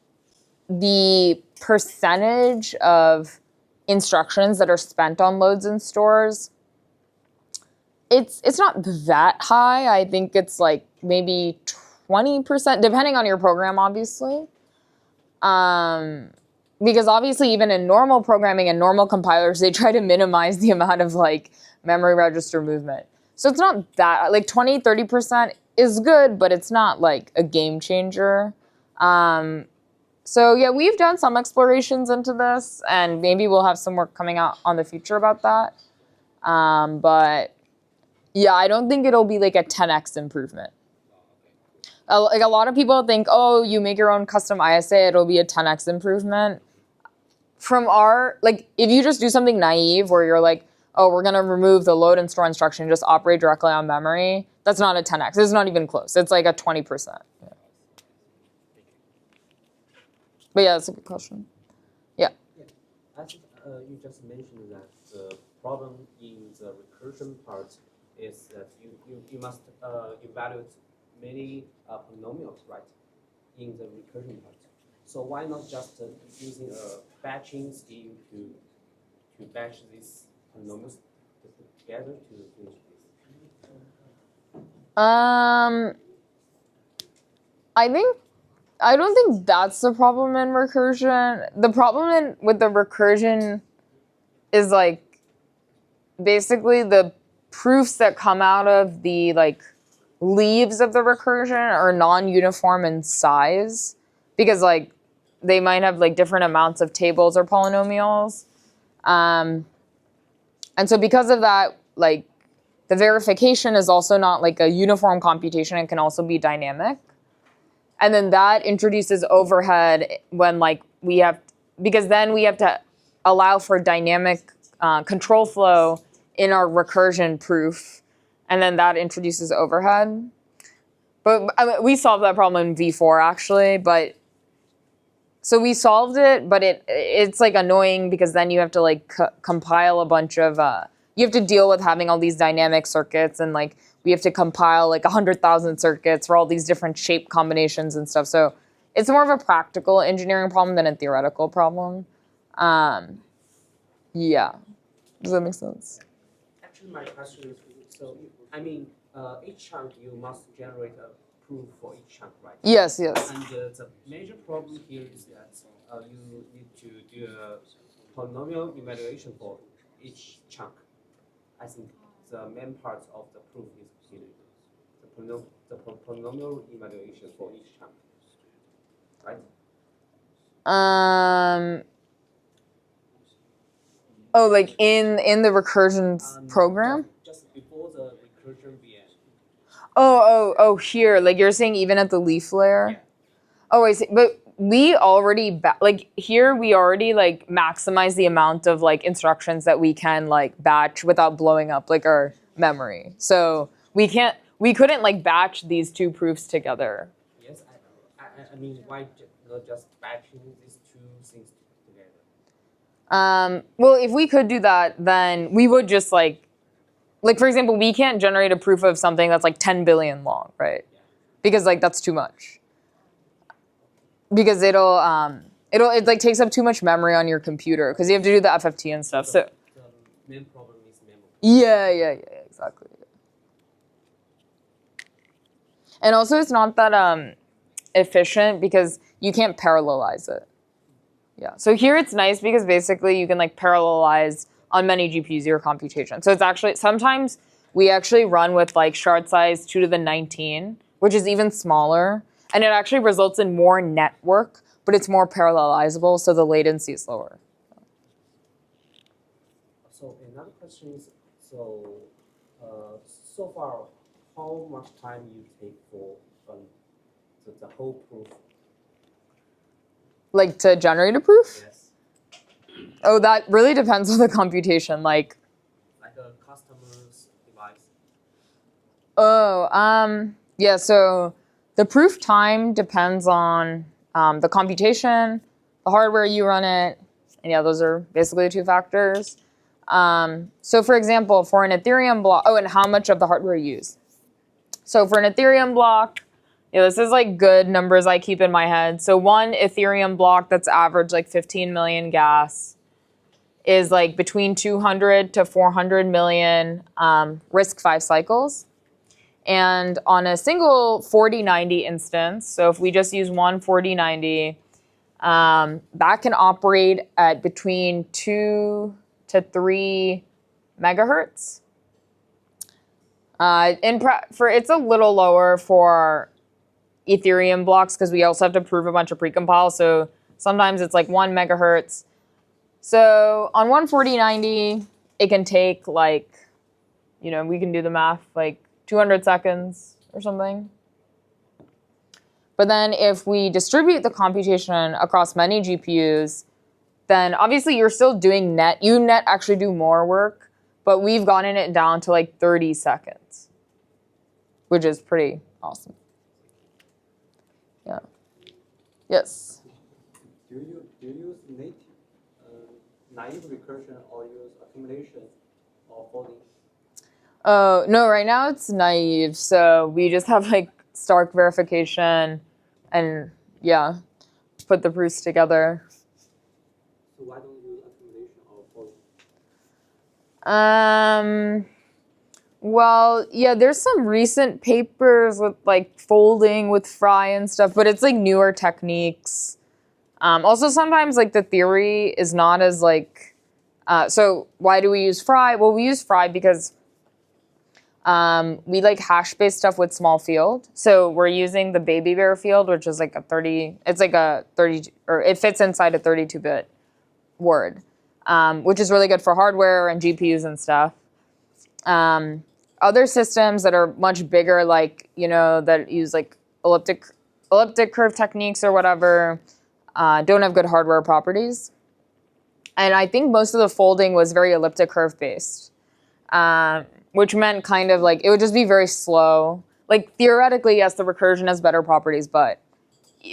the percentage of instructions that are spent on loads and stores, it's not that high. I think it's like maybe 20%, depending on your program, obviously. Because obviously even in normal programming and normal compilers, they try to minimize the amount of like memory register movement. So it's not that, like 20, 30% is good, but it's not like a game changer. So yeah, we've done some explorations into this and maybe we'll have some work coming out on the future about that. But yeah, I don't think it'll be like a 10x improvement. Like a lot of people think, oh, you make your own custom ISA, it'll be a 10x improvement. From our, like, if you just do something naive where you're like, oh, we're going to remove the load and store instruction, just operate directly on memory, that's not a 10x. It's not even close. It's like a 20%. Yeah. But yeah, that's a good question. Yeah. I think you just mentioned that the problem in the recursion part is that you must evaluate many polynomials, right, in the recursion part. So why not just using a batching scheme to batch these polynomials together to finish this? I don't think that's the problem in recursion. The problem with the recursion is like basically the proofs that come out of the like leaves of the recursion are non-uniform in size because like they might have like different amounts of tables or polynomials. And so because of that, like the verification is also not like a uniform computation. It can also be dynamic. And then that introduces overhead when like because then we have to allow for dynamic control flow in our recursion proof. And then that introduces overhead. But I mean, we solved that problem in V4 actually, so we solved it, but it's like annoying because then you have to like compile a bunch of, you have to deal with having all these dynamic circuits and like we have to compile like 100,000 circuits for all these different shape combinations and stuff. So it's more of a practical engineering problem than a theoretical problem. Yeah, does that make sense? Actually, my question is, so I mean, each chunk you must generate a proof for each chunk, right? Yes, yes. And the major problem here is that you need to do a polynomial evaluation for each chunk. I think the main part of the proof is completed. polynomial evaluation for each chunk, right? Oh, like in the recursion program? Just before the recursion VM. Oh, here. Like you're saying even at the leaf layer? Yeah. Oh, I see. But we already, like here we already like maximize the amount of like instructions that we can like batch without blowing up like our memory. So we couldn't like batch these two proofs together. Yes, I mean, why not just batching these two things together? Well, if we could do that, then we would just like for example, we can't generate a proof of something that's like 10 billion long, right? Yeah. Because like that's too much. Because it like takes up too much memory on your computer because you have to do the FFT and stuff. So The main problem is memory. yeah, exactly. And also it's not that efficient because you can't parallelize it. Yeah. So here it's nice because basically you can like parallelize on many GPUs your computation. So it's actually sometimes we actually run with like shard size 2 to the 19, which is even smaller. And it actually results in more network, but it's more parallelizable, so the latency is lower. So another question is, so far, how much time you take for the whole proof? Like to generate a proof? Yes. Oh, that really depends on the computation. Like a customer's device. Yeah, so the proof time depends on the computation, the hardware you run it, and yeah, those are basically the two factors. So for example, for an Ethereum block, and how much of the hardware you use. So for an Ethereum block, this is like good numbers I keep in my head. So one Ethereum block that's average like 15 million gas is like between 200 to 400 million RISC-V cycles. And on a single 4090 instance, so if we just use one 4090, that can operate at between 2 to 3 megahertz. It's a little lower for Ethereum blocks because we also have to prove a bunch of precompile. So sometimes it's like 1 megahertz. So on one 4090, it can take like, we can do the math, like 200 seconds or something. But then if we distribute the computation across many GPUs, then obviously you're still doing net. You net actually do more work, but we've gotten it down to like 30 seconds, which is pretty awesome. Yeah. Yes. Do you use naive recursion or use accumulation or folding? Oh, no, right now it's naive. So we just have like Stark verification and yeah, put the proofs together. So why don't you use accumulation or folding? Well, yeah, there's some recent papers with like folding with Fry and stuff, but it's like newer techniques. Also, sometimes like the theory is not as like, so why do we use Fry? Well, we use Fry because we like hash-based stuff with small field. So we're using the baby bear field, which is like it fits inside a 32-bit word, which is really good for hardware and GPUs and stuff. Other systems that are much bigger, like, that use like elliptic curve techniques or whatever, don't have good hardware properties. And I think most of the folding was very elliptic curve based, which meant kind of like it would just be very slow. Like theoretically, yes, the recursion has better properties, but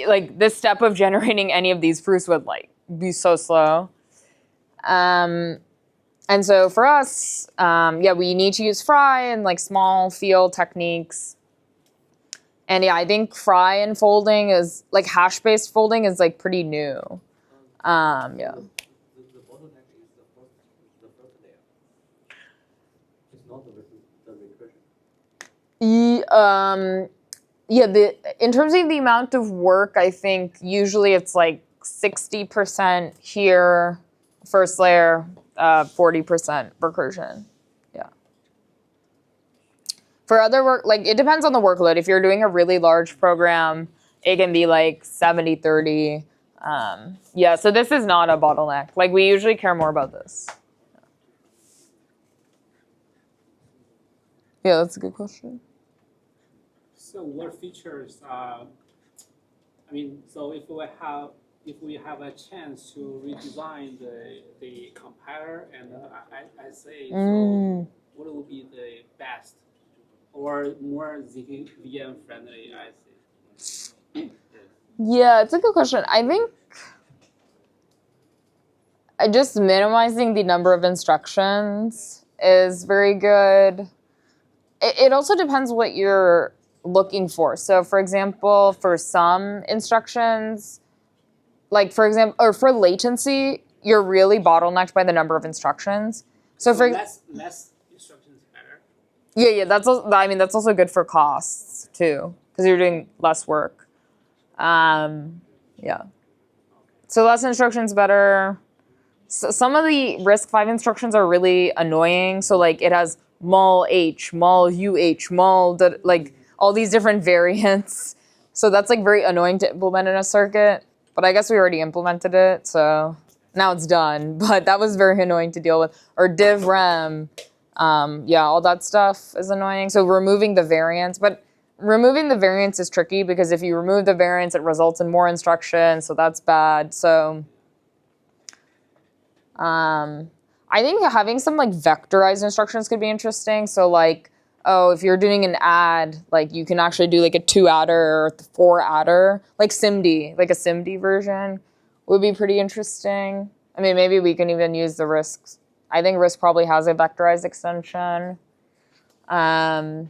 like this step of generating any of these proofs would like be so slow. And so for us, we need to use Fry and like small field techniques. And yeah, I think Fry and folding is like hash-based folding is like pretty new. Yeah. The bottleneck is the first layer. It's not the recursion. In terms of the amount of work, I think usually it's like 60% here, first layer, 40% recursion. Yeah. For other work, like it depends on the workload. If you're doing a really large program, it can be like 70-30. Yeah, so this is not a bottleneck. Like we usually care more about this. Yeah, that's a good question. So what features I mean, so if we have a chance to redesign the compiler and I say, so what would be the best or more VM friendly? I say. Yeah, it's a good question. I think just minimizing the number of instructions is very good. It also depends what you're looking for. So, for example, for some instructions, like for example, or for latency, you're really bottlenecked by the number of instructions. So for less instructions better. yeah, that's also, I mean that's also good for costs too, because you're doing less work. Yeah. So less instructions better. So some of the RISC-V instructions are really annoying. So like it has mul h, mul uh, mul like all these different variants. So that's like very annoying to implement in a circuit. But I guess we already implemented it, so now it's done. But that was very annoying to deal with. Or div rem, yeah, all that stuff is annoying. So removing the variants, but removing the variants is tricky because if you remove the variants, it results in more instructions, so that's bad. So I think having some like vectorized instructions could be interesting. So like, oh, if you're doing an add, like you can actually do like a 2 adder or 4 adder, like SIMD, like a SIMD version would be pretty interesting. I mean, maybe we can even use the RISC. I think RISC probably has a vectorized extension. Yeah.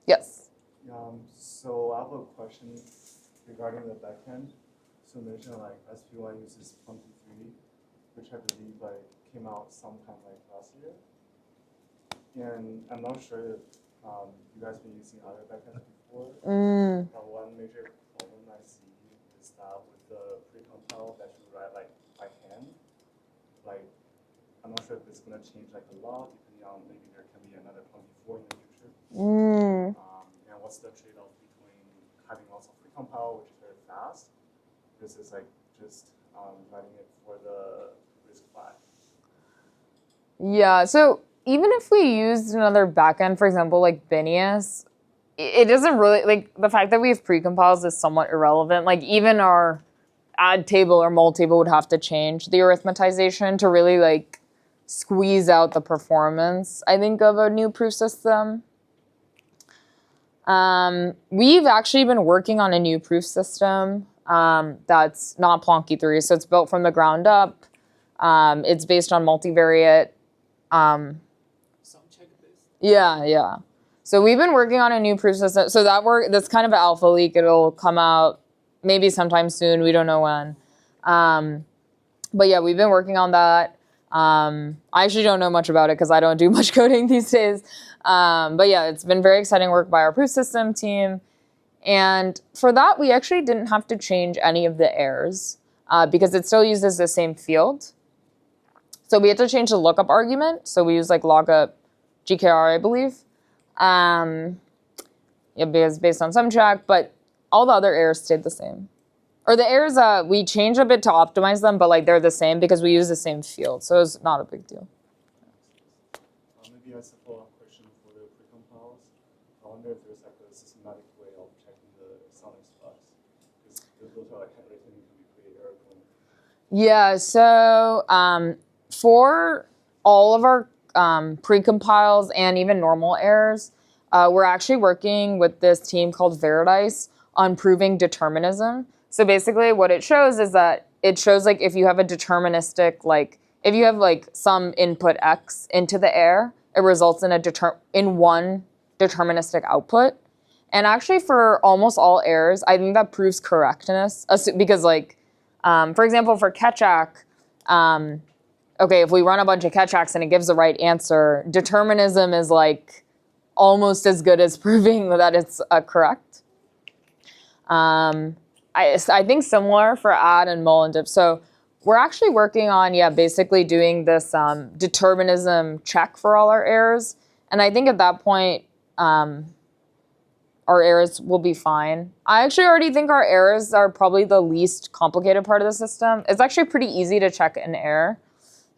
Yes. So I have a question regarding the backend. So you mentioned like SP1 uses Plunky 3, which I believe like came out sometime like last year. And I'm not sure if you guys been using other backends before. One major problem I see is that with the precompile that you write like by hand, like I'm not sure if it's gonna change like a lot depending on maybe there can be another Plunky 4 in the future. And what's the trade-off between having lots of precompile, which is very fast, versus like just writing it for the RISC-V? Yeah, so even if we used another backend, for example, like Binius, it doesn't really, like, the fact that we have precompiles is somewhat irrelevant. Like, even our add table or mul table would have to change the arithmetization to really, like, squeeze out the performance, I think, of a new proof system. We've actually been working on a new proof system that's not Plonky 3, so it's built from the ground up. It's based on multivariate. Yeah. So we've been working on a new proof system. So that's kind of an alpha leak. It'll come out maybe sometime soon. We don't know when. But yeah, we've been working on that. I actually don't know much about it because I don't do much coding these days. But yeah, it's been very exciting work by our proof system team. And for that, we actually didn't have to change any of the errors because it still uses the same field. So we had to change the lookup argument. So we use like lookup GKR, I believe. Yeah, because based on some track, but all the other errors stayed the same. Or the errors, we changed a bit to optimize them, but like they're the same because we use the same field. So it's not a big deal. Maybe as a follow-up question for the precompiles, I wonder if there's like a systematic way of checking the sonic spots. Because those are like handwritten can be pretty error-prone. Yeah, so for all of our precompiles and even normal errors, we're actually working with this team called Verdice on proving determinism. So basically what it shows is that it shows like if you have a deterministic, like if you have like some input X into the error, it results in one deterministic output. And actually for almost all errors, I think that proves correctness because like, for example, for Ketchak, okay, if we run a bunch of Ketchaks and it gives the right answer, determinism is like almost as good as proving that it's correct. I think similar for add and mull and diff. So we're actually working on, basically doing this determinism check for all our errors. And I think at that point, our errors will be fine. I actually already think our errors are probably the least complicated part of the system. It's actually pretty easy to check an error.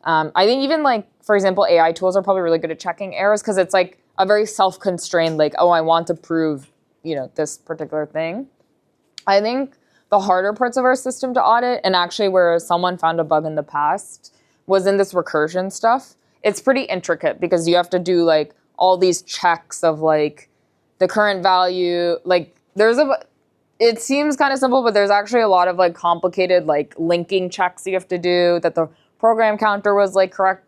I think even like, for example, AI tools are probably really good at checking errors because it's like a very self-constrained, like, oh, I want to prove, this particular thing. I think the harder parts of our system to audit, and actually where someone found a bug in the past, was in this recursion stuff. It's pretty intricate because you have to do like all these checks of like the current value. Like it seems kind of simple, but there's actually a lot of like complicated like linking checks you have to do, that the program counter was like correct,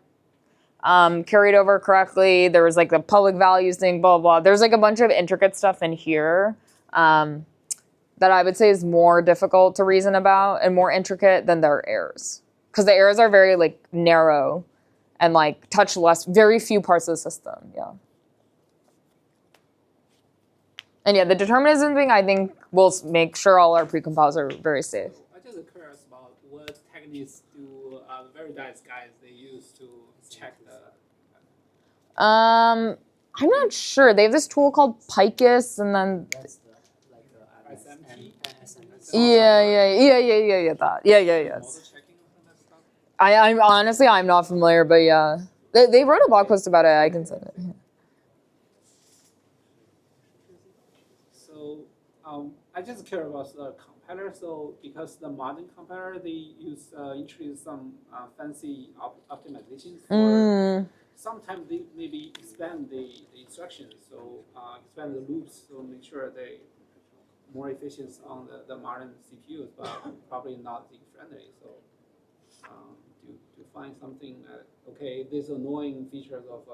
carried over correctly. There was like the public values thing, blah, blah. There's like a bunch of intricate stuff in here that I would say is more difficult to reason about and more intricate than their errors. Because the errors are very like narrow and like touch very few parts of the system, yeah. And yeah, the determinism thing, I think will make sure all our precompiles are very safe. I'm just curious about what techniques do the very nice guys they use to check the. I'm not sure. They have this tool called Picus, and then That's like SMT? yeah, that. Yeah. Model checking and that stuff? I'm honestly, I'm not familiar, but yeah, they wrote a blog post about it. I can send it. Yeah. So I just care about the compiler. So because the modern compiler, they introduce some fancy optimizations for. Sometimes they maybe expand the instructions, so expand the loops, so make sure they more efficient on the modern CPUs, but probably not Z-friendly. So to find something, okay, these annoying features of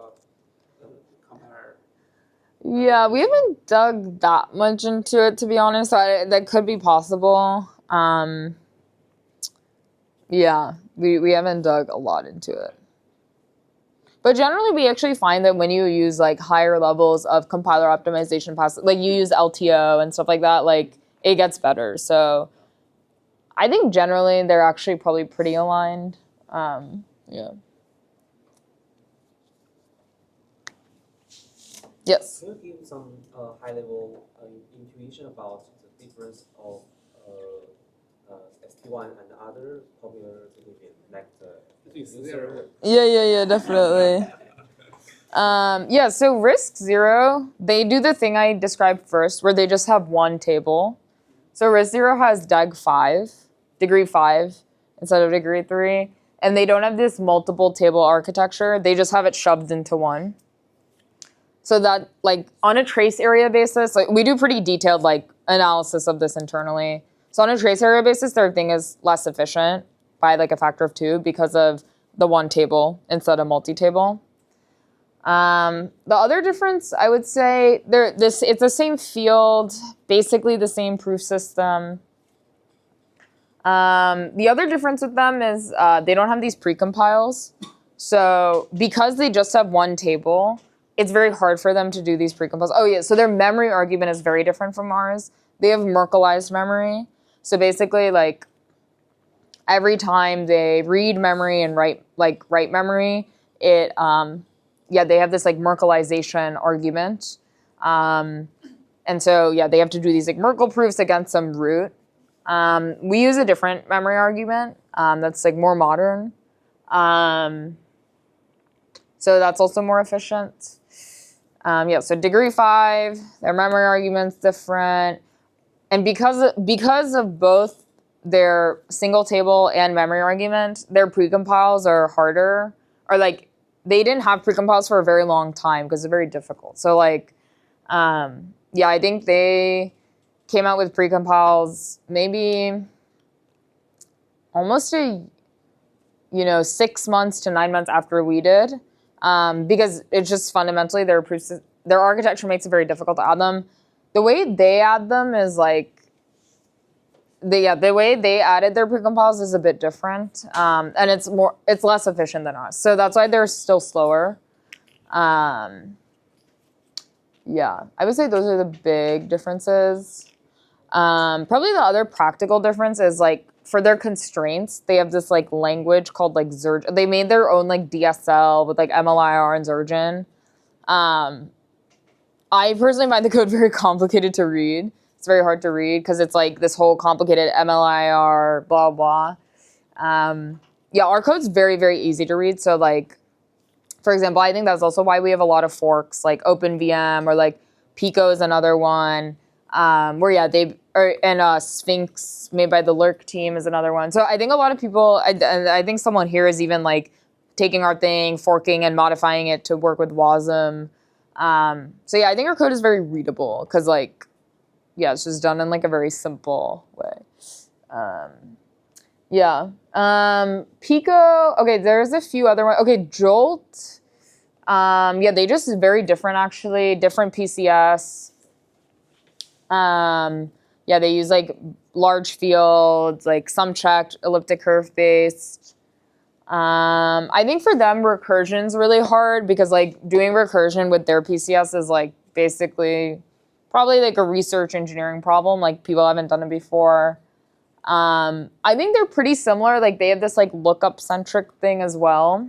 the compiler. Yeah, we haven't dug that much into it, to be honest. That could be possible. Yeah, we haven't dug a lot into it. But generally, we actually find that when you use like higher levels of compiler optimization process, like you use LTO and stuff like that, like it gets better. So I think generally they're actually probably pretty aligned. Yeah. Yes. Can you give some high-level intuition about the difference of SP1 and other popular solutions, like the user? Yeah, definitely. Yeah, so RISC-0, they do the thing I described first, where they just have one table. So RISC-0 has degree 5, instead of degree 3. And they don't have this multiple table architecture. They just have it shoved into one. So that, like, on a trace area basis, like, we do pretty detailed, like, analysis of this internally. So on a trace area basis, their thing is less efficient by, like, a factor of 2 because of the one table instead of multi-table. The other difference, I would say, it's the same field, basically the same proof system. The other difference with them is they don't have these precompiles. So because they just have one table, it's very hard for them to do these precompiles. Oh yeah, so their memory argument is very different from ours. They have Merkleized memory. So basically, like, every time they read memory and write memory, they have this like Merkleization argument. And so yeah, they have to do these like Merkle proofs against some root. We use a different memory argument that's like more modern. So that's also more efficient. So degree 5, their memory argument's different. And because of both their single table and memory argument, their precompiles are harder. Or like, they didn't have precompiles for a very long time because they're very difficult. So like, I think they came out with precompiles maybe almost 6 months to 9 months after we did. Because it's just fundamentally their architecture makes it very difficult to add them. The way they add them is like, the way they added their precompiles is a bit different, and it's less efficient than us. So that's why they're still slower. I would say those are the big differences. Probably the other practical difference is like for their constraints, they have this like language called like Zurg. They made their own like DSL with like MLIR and Zurgeon. I personally find the code very complicated to read. It's very hard to read because it's like this whole complicated MLIR blah blah. Yeah, our code's very, very easy to read. So like, for example, I think that's also why we have a lot of forks like OpenVM or like Pico is another one. Where yeah, Sphinx made by the Lurk team is another one. So I think a lot of people, I think someone here is even like taking our thing, forking and modifying it to work with WASM. So yeah, I think our code is very readable because like, yeah, it's just done in like a very simple way. Yeah. Pico, okay, there's a few other ones. Okay, Jolt. Yeah, they just very different actually, different PCS. Yeah, they use like large fields, like some checked, elliptic curve based. I think for them, recursion's really hard because like doing recursion with their PCS is like basically probably like a research engineering problem. Like people haven't done it before. I think they're pretty similar. Like they have this like lookup centric thing as well.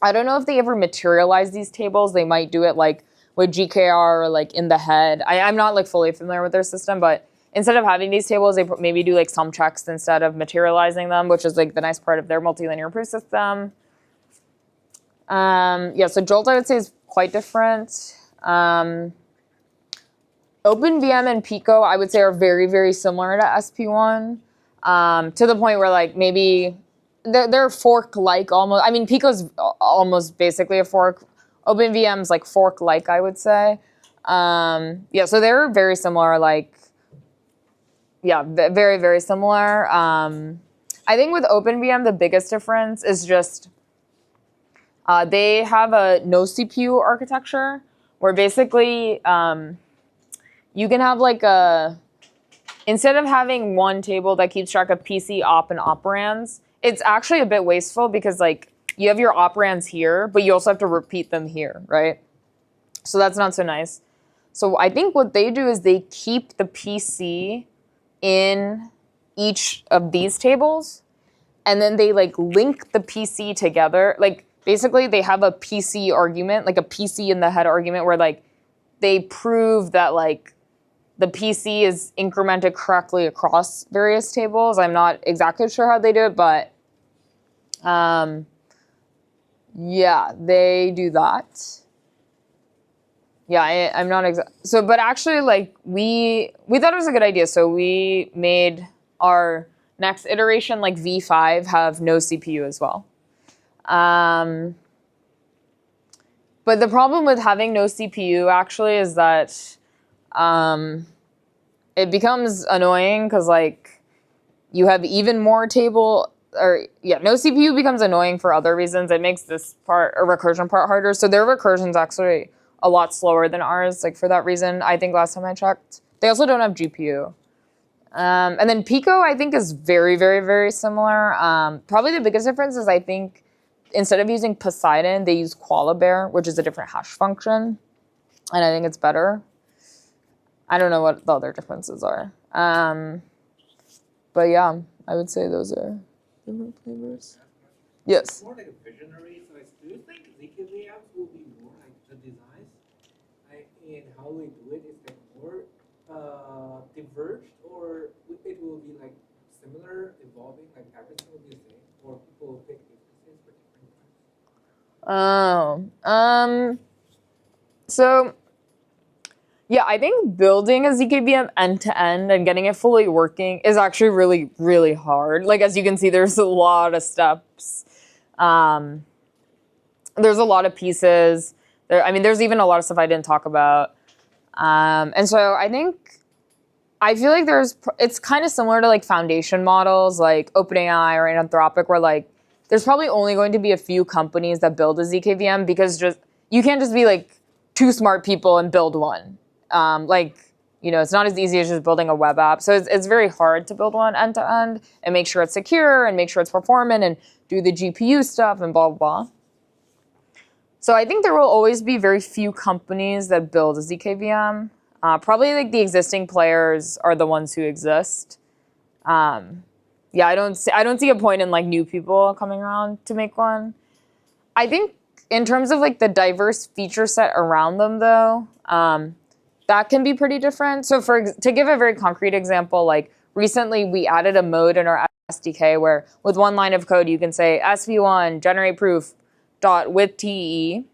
I don't know if they ever materialize these tables. They might do it like with GKR or like in the head. I'm not like fully familiar with their system, but instead of having these tables, they maybe do like some checks instead of materializing them, which is like the nice part of their multilinear proof system. Yeah, so Jolt I would say is quite different. OpenVM and Pico I would say are very, very similar to SP1. To the point where like maybe they're fork-like almost. I mean, Pico's almost basically a fork. OpenVM's like fork-like, I would say. Yeah, so they're very similar, like, yeah, very, very similar. I think with OpenVM, the biggest difference is just they have a no CPU architecture where basically you can have like instead of having one table that keeps track of PC, op, and operands, it's actually a bit wasteful because like you have your operands here, but you also have to repeat them here, right? So that's not so nice. So I think what they do is they keep the PC in each of these tables, and then they like link the PC together. Like basically they have a PC argument, like a PC in the head argument where like they prove that like the PC is incremented correctly across various tables. I'm not exactly sure how they do it, but yeah, they do that. Yeah, I'm not so, but actually, like we thought it was a good idea, so we made our next iteration, like V5, have no CPU as well. But the problem with having no CPU actually is that it becomes annoying because like you have even more table. Or yeah, no CPU becomes annoying for other reasons. It makes this part, or recursion part, harder. So their recursion's actually a lot slower than ours. Like for that reason, I think last time I checked, they also don't have GPU. And then Pico, I think, is very, very, very similar. Probably the biggest difference is I think instead of using Poseidon, they use Koalabear, which is a different hash function, and I think it's better. I don't know what the other differences are. But yeah, I would say those are different flavors. Yes. More like a visionary. So do you think ZK apps will be more like the designs, and how we do it is like more diverged, or it will be like similar, evolving, like everything will be the same, or people will pick differences for different ones? So yeah, I think building a ZKVM end to end and getting it fully working is actually really, really hard. Like as you can see, there's a lot of steps. There's a lot of pieces. There's even a lot of stuff I didn't talk about. And so I feel like it's kind of similar to like foundation models like OpenAI or Anthropic, where like there's probably only going to be a few companies that build a ZKVM because you can't just be like two smart people and build one. It's not as easy as just building a web app. So it's very hard to build one end to end and make sure it's secure and make sure it's performant and do the GPU stuff and blah, blah, blah. So I think there will always be very few companies that build a ZKVM. Probably like the existing players are the ones who exist. Yeah, I don't see a point in like new people coming around to make one. I think in terms of like the diverse feature set around them though, that can be pretty different. So to give a very concrete example, like recently we added a mode in our SDK where with one line of code you can say SP1 generate proof dot with TE,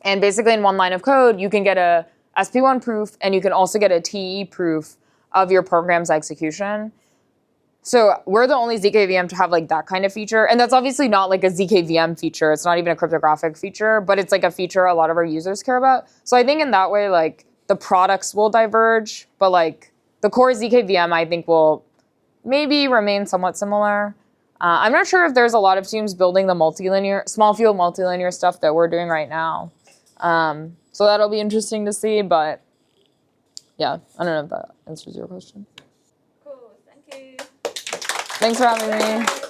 and basically in one line of code you can get a SP1 proof and you can also get a TE proof of your program's execution. So we're the only ZKVM to have like that kind of feature. And that's obviously not like a ZKVM feature. It's not even a cryptographic feature, but it's like a feature a lot of our users care about. So I think in that way, like the products will diverge, but like the core ZKVM I think will maybe remain somewhat similar. I'm not sure if there's a lot of teams building the multilinear, small field multilinear stuff that we're doing right now. So that'll be interesting to see, but yeah, I don't know if that answers your question. Cool, thank you. Thanks for having me.